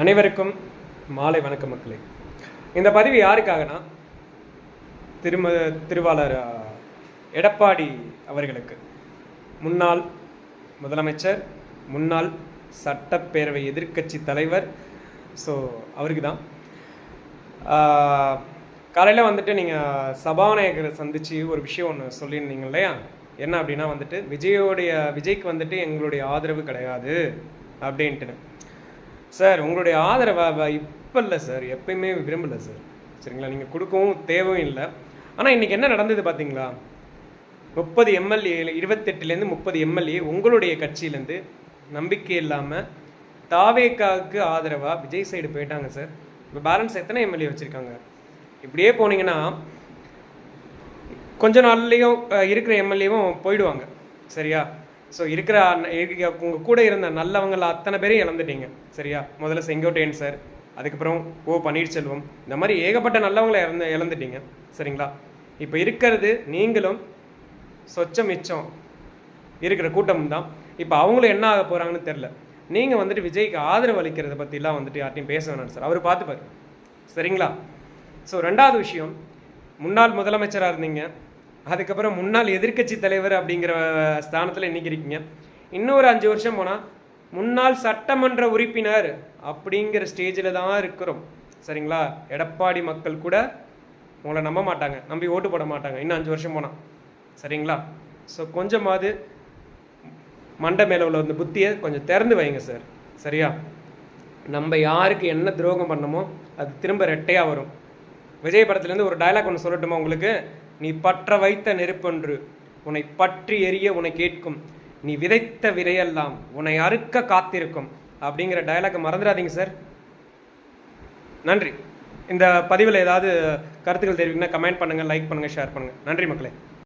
அனைவருக்கும் மாலை வணக்கம் மக்களே. இந்த பதிவு யாருக்காகனா திருவாளர் எடப்பாடி அவர்களுக்கு, முன்னாள் முதலமைச்சர், முன்னாள் சட்டப்பேரவை எதிர்க்கட்சி தலைவர். ஸோ அவருக்கு தான் காலையில் வந்துட்டு நீங்கள் சபாநாயகரை சந்தித்து ஒரு விஷயம் ஒன்று சொல்லியிருந்தீங்க இல்லையா? என்ன அப்படின்னா வந்துட்டு விஜய்க்கு வந்துட்டு எங்களுடைய ஆதரவு கிடையாது அப்படின்ட்டுன்னு. சார், உங்களுடைய ஆதரவை இப்போ இல்லை சார், எப்பயுமே விரும்பலை சார், சரிங்களா? நீங்கள் கொடுக்கவும் தேவையும் இல்லை. ஆனால் இன்றைக்கி என்ன நடந்தது பார்த்தீங்களா? 30 எம்எல்ஏ, 28லேருந்து 30 எம்எல்ஏ உங்களுடைய கட்சியிலேருந்து நம்பிக்கை இல்லாமல் தாவேக்காவுக்கு ஆதரவாக விஜய் சைடு போயிட்டாங்க சார். இப்போ பேலன்ஸ் எத்தனை எம்எல்ஏ வச்சுருக்காங்க? இப்படியே போனீங்கன்னா கொஞ்ச நாள்லேயும் இருக்கிற எம்எல்ஏவும் போயிடுவாங்க, சரியா? ஸோ இருக்கிற உங்கள் கூட இருந்த நல்லவங்களை அத்தனை பேரையும் இழந்துட்டீங்க, சரியா? முதல்ல செங்கோட்டையன் சார், அதுக்கப்புறம் பன்னீர்செல்வம், இந்த மாதிரி ஏகப்பட்ட நல்லவங்களை இழந்துட்டீங்க, சரிங்களா? இப்போ இருக்கிறது நீங்களும் சொச்சம் மிச்சம் இருக்கிற கூட்டம் தான். இப்போ அவங்களும் என்ன ஆக போகிறாங்கன்னு தெரில. நீங்கள் வந்துட்டு விஜய்க்கு ஆதரவு அளிக்கிறத பற்றிலாம் வந்துட்டு யார்ட்டையும் பேச வேணாம் சார், அவர் பார்த்துப்பார், சரிங்களா? ஸோ ரெண்டாவது விஷயம், முன்னாள் முதலமைச்சராக இருந்தீங்க, அதுக்கப்புறம் முன்னாள் எதிர்க்கட்சி தலைவர் அப்படிங்கிற ஸ்தானத்தில் இன்றைக்கி இருக்கீங்க. இன்னொரு 5 வருஷம் போனால் முன்னாள் சட்டமன்ற உறுப்பினர் அப்படிங்கிற ஸ்டேஜில் தான் இருக்கிறோம், சரிங்களா? எடப்பாடி மக்கள் கூட உங்களை நம்ப மாட்டாங்க, நம்பி ஓட்டு போட மாட்டாங்க இன்னும் 5 வருஷம் போனால், சரிங்களா? ஸோ கொஞ்சமாவது மண்டை மேலே உள்ள அந்த புத்தியை கொஞ்சம் திறந்து வைங்க சார், சரியா? நம்ம யாருக்கு என்ன துரோகம் பண்ணமோ அது திரும்ப ரெட்டையாக வரும். விஜய் படத்துலேருந்து ஒரு டைலாக் ஒன்று சொல்லட்டுமா உங்களுக்கு? நீ பற்ற வைத்த நெருப்பொன்று உன்னை பற்றி எரிய உன்னை கேட்கும், நீ விதைத்த விதையெல்லாம் உன்னை அறுக்க காத்திருக்கும் அப்படிங்கிற டைலாக்கை மறந்துடாதீங்க சார். நன்றி. இந்த பதிவில் ஏதாவது கருத்துக்கள் தெரிவிங்கன்னா கமெண்ட் பண்ணுங்கள், லைக் பண்ணுங்கள், ஷேர் பண்ணுங்கள். நன்றி மக்களே.